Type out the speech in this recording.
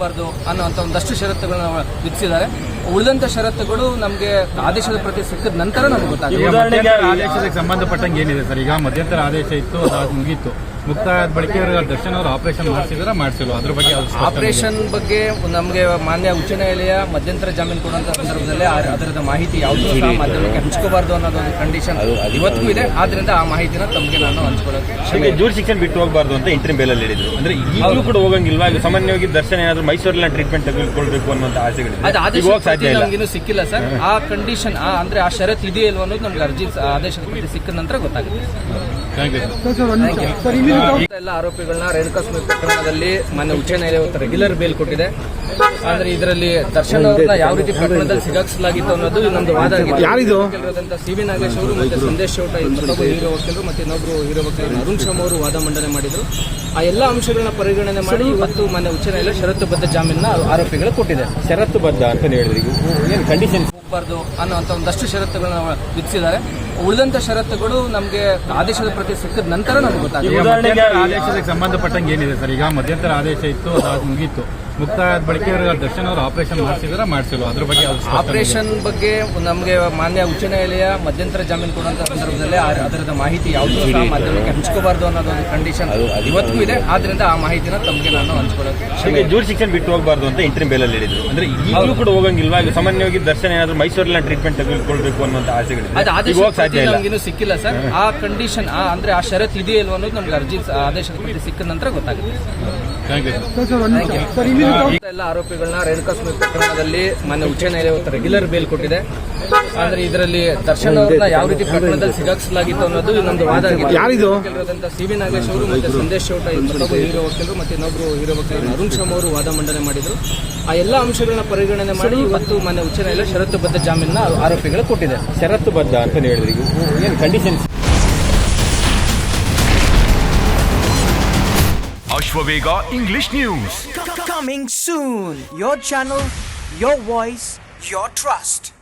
ಹೋಗಬಾರ್ದು ಅನ್ನೋಂಥ ಒಂದಷ್ಟು ಷರತ್ತುಗಳನ್ನ ವಿಧಿಸಿದ್ದಾರೆ. ಉಳಿದಂಥ ಷರತ್ತುಗಳು ನಮಗೆ ಆದೇಶದ ಪ್ರತಿ ಸಿಕ್ಕಿದ ನಂತರ ನಮ್ಗೆ ಗೊತ್ತಾಗುತ್ತೆ. ಆದೇಶಕ್ಕೆ ಸಂಬಂಧಪಟ್ಟಂಗೆ ಏನಿದೆ ಸರ್? ಈಗ ಮಧ್ಯಂತರ ಆದೇಶ ಇತ್ತು, ಅದು ಮುಗೀತು, ಮುಕ್ತಾಯ ಬಳಿಕ ದರ್ಶನ್ ಅವರು ಆಪರೇಷನ್ ಮಾಡಿಸಿಲ್ಲ, ಅದ್ರ ಬಗ್ಗೆ ಆಪರೇಷನ್ ಬಗ್ಗೆ ನಮಗೆ ಮಾನ್ಯ ಉಚ್ಚ ನ್ಯಾಯಾಲಯ ಮಧ್ಯಂತರ ಜಾಮೀನು ಕೊಡುವಂಥ ಸಂದರ್ಭದಲ್ಲಿ ಅದರದ ಮಾಹಿತಿ ಯಾವುದೂ ಸಹ ಮಾಧ್ಯಮಕ್ಕೆ ಹಂಚ್ಕೋಬಾರ್ದು ಅನ್ನೋದು ಒಂದು ಕಂಡೀಷನ್ ಇವತ್ತಿಗೂ ಇದೆ. ಆದ್ರಿಂದ ಆ ಮಾಹಿತಿನ ತಮಗೆ ನಾನು ಹಂಚ್ಕೊಳ್ಳೋಕೆ ಜೂರ್ ಶಿಕ್ಷಣ ಬಿಟ್ಟು ಹೋಗಬಾರ್ದು ಅಂತ ಇಂಟರ್ವ್ಯೂ ಬೇಲಲ್ಲಿ ಹೇಳಿದ್ರು. ಅಂದ್ರೆ ಈಗಲೂ ಕೂಡ ಹೋಗಂಗಿಲ್ವಾ? ಈಗ ಸಾಮಾನ್ಯವಾಗಿ ದರ್ಶನ ಏನಾದ್ರು ಮೈಸೂರಲ್ಲಿ ಟ್ರೀಟ್ಮೆಂಟ್ ತೆಗೆದುಕೊಳ್ಬೇಕು ಅನ್ನುವಂಥ ಆಸೆಗಳಿದೆ. ನಮಗಿನ್ನೂ ಸಿಕ್ಕಿಲ್ಲ ಸರ್. ಆ ಕಂಡೀಷನ್ ಅಂದ್ರೆ ಆ ಷರತ್ತು ಇದೆಯೇ ಇಲ್ವೋ ಅನ್ನೋದು ನಮ್ಗೆ ಅರ್ಜಿ ಆದೇಶದ ಪ್ರತಿ ಸಿಕ್ಕಿದ ನಂತರ ಗೊತ್ತಾಗುತ್ತೆ. ಎಲ್ಲ ಆರೋಪಿಗಳನ್ನ ರೇಣುಕಾಸ್ವಾಮಿ ಪ್ರಕರಣದಲ್ಲಿ ಮಾನ್ಯ ಉಚ್ಚ ನ್ಯಾಯಾಲಯ ರೆಗ್ಯುಲರ್ ಬೇಲ್ ಕೊಟ್ಟಿದೆ. ಆದ್ರೆ ಇದರಲ್ಲಿ ದರ್ಶನ್ ಅವ್ರನ್ನ ಯಾವ ರೀತಿ ಪ್ರಕರಣದಲ್ಲಿ ಸಿಗಾಕ್ಸಲಾಗಿತ್ತು ಅನ್ನೋದು ನಮ್ದು ವಾದ ಆಗಿದೆ. ಸಿ.ವಿ. ನಾಗೇಶ್ ಅವರು ಮತ್ತೆ ಸಂದೇಶ್ ಚೌಟ ಮತ್ತೊಬ್ಬರು ಹೀರೋ ವಕೀಲರು ಮತ್ತೆ ಇನ್ನೊಬ್ರು ಹೀರೋ ವಕೀಲರು ಅರುಣ್ ಶರ್ಮ ಅವರು ವಾದ ಮಂಡನೆ ಮಾಡಿದ್ರು. ಆ ಎಲ್ಲಾ ಅಂಶಗಳನ್ನ ಪರಿಗಣನೆ ಮಾಡಿ ಇವತ್ತು ಮಾನ್ಯ ಉಚ್ಚ ನ್ಯಾಯಾಲಯ ಷರತ್ತುಬದ್ಧ ಜಾಮೀನ ಆರೋಪಿಗಳು ಕೊಟ್ಟಿದೆ. ಷರತ್ತುಬದ್ಧ ಅಂತ ಹೇಳಿದ್ರೆ ಏನು ಕಂಡೀಷನ್ ಹೋಗಬಾರ್ದು ಅನ್ನೋಂಥ ಒಂದಷ್ಟು ಷರತ್ತುಗಳನ್ನ ವಿಧಿಸಿದ್ದಾರೆ. ಉಳಿದಂಥ ಷರತ್ತುಗಳು ನಮಗೆ ಆದೇಶದ ಪ್ರತಿ ಸಿಕ್ಕಿದ ನಂತರ ನಮ್ಗೆ ಗೊತ್ತಾಗುತ್ತೆ. ಆದೇಶಕ್ಕೆ ಸಂಬಂಧಪಟ್ಟಂಗೆ ಏನಿದೆ ಸರ್? ಈಗ ಮಧ್ಯಂತರ ಆದೇಶ ಇತ್ತು, ಅದು ಮುಗೀತು, ಮುಕ್ತಾಯ ಬಳಿಕ ದರ್ಶನ್ ಅವರು ಆಪರೇಷನ್ ಮಾಡಿಸಿಲ್ಲ, ಅದ್ರ ಬಗ್ಗೆ ಆಪರೇಷನ್ ಬಗ್ಗೆ ನಮಗೆ ಮಾನ್ಯ ಉಚ್ಚ ನ್ಯಾಯಾಲಯ ಮಧ್ಯಂತರ ಜಾಮೀನು ಕೊಡುವಂಥ ಸಂದರ್ಭದಲ್ಲಿ ಅದರದ ಮಾಹಿತಿ ಯಾವುದೂ ಸಹ ಮಾಧ್ಯಮಕ್ಕೆ ಹಂಚ್ಕೋಬಾರ್ದು ಅನ್ನೋದು ಒಂದು ಕಂಡೀಷನ್ ಇವತ್ತಿಗೂ ಇದೆ. ಆದ್ರಿಂದ ಆ ಮಾಹಿತಿನ ತಮಗೆ ನಾನು ಹಂಚ್ಕೊಳ್ಳೋಕೆ ಜೂರ್ ಶಿಕ್ಷಣ ಬಿಟ್ಟು ಹೋಗಬಾರ್ದು ಅಂತ ಇಂಟರ್ವ್ಯೂ ಬೇಲಲ್ಲಿ ಹೇಳಿದ್ರು. ಅಂದ್ರೆ ಈಗಲೂ ಕೂಡ ಹೋಗಂಗಿಲ್ವಾ? ಈಗ ಸಾಮಾನ್ಯವಾಗಿ ದರ್ಶನ ಏನಾದ್ರು ಮೈಸೂರಲ್ಲಿ ಟ್ರೀಟ್ಮೆಂಟ್ ತೆಗೆದುಕೊಳ್ಬೇಕು ಅನ್ನುವಂಥ ಆಸೆಗಳಿದೆ. ನಮಗಿನ್ನೂ ಸಿಕ್ಕಿಲ್ಲ ಸರ್. ಆ ಕಂಡೀಷನ್ ಅಂದ್ರೆ ಆ ಷರತ್ತು ಇದೆಯೇ ಇಲ್ವೋ ಅನ್ನೋದು ನಮ್ಗೆ ಅರ್ಜಿ ಆದೇಶದ ಪ್ರತಿ ಸಿಕ್ಕಿದ ನಂತರ ಗೊತ್ತಾಗುತ್ತೆ. ಎಲ್ಲ ಆರೋಪಿಗಳನ್ನ ರೇಣುಕಾಸ್ವಾಮಿ ಪ್ರಕರಣದಲ್ಲಿ ಮಾನ್ಯ ಉಚ್ಚ ನ್ಯಾಯಾಲಯ ರೆಗ್ಯುಲರ್ ಬೇಲ್ ಕೊಟ್ಟಿದೆ. ಆದ್ರೆ ಇದರಲ್ಲಿ ದರ್ಶನ್ ಅವ್ರನ್ನ ಯಾವ ರೀತಿ ಪ್ರಕರಣದಲ್ಲಿ ಸಿಗಾಕ್ಸಲಾಗಿತ್ತು ಅನ್ನೋದು ನಮ್ದು ವಾದ ಆಗಿದೆ. ಸಿ.ವಿ. ನಾಗೇಶ್ ಅವರು ಮತ್ತೆ ಸಂದೇಶ್ ಚೌಟ ಮತ್ತೊಬ್ಬರು ಹೀರೋ ವಕೀಲರು ಮತ್ತೆ ಇನ್ನೊಬ್ರು ಹೀರೋ ವಕೀಲರು ಅರುಣ್ ಶರ್ಮ ಅವರು ವಾದ ಮಂಡನೆ ಮಾಡಿದ್ರು. ಆ ಎಲ್ಲಾ ಅಂಶಗಳನ್ನ ಪರಿಗಣನೆ ಮಾಡಿ ಇವತ್ತು ಮಾನ್ಯ ಉಚ್ಚ ನ್ಯಾಯಾಲಯ ಷರತ್ತುಬದ್ಧ ಜಾಮೀನ ಆರೋಪಿಗಳು ಕೊಟ್ಟಿದೆ. ಷರತ್ತುಬದ್ಧ ಅಂತ ಹೇಳಿದ್ರೆ ಏನು condition? Ashwavega English News. Coming soon. Your channel, your voice, your trust.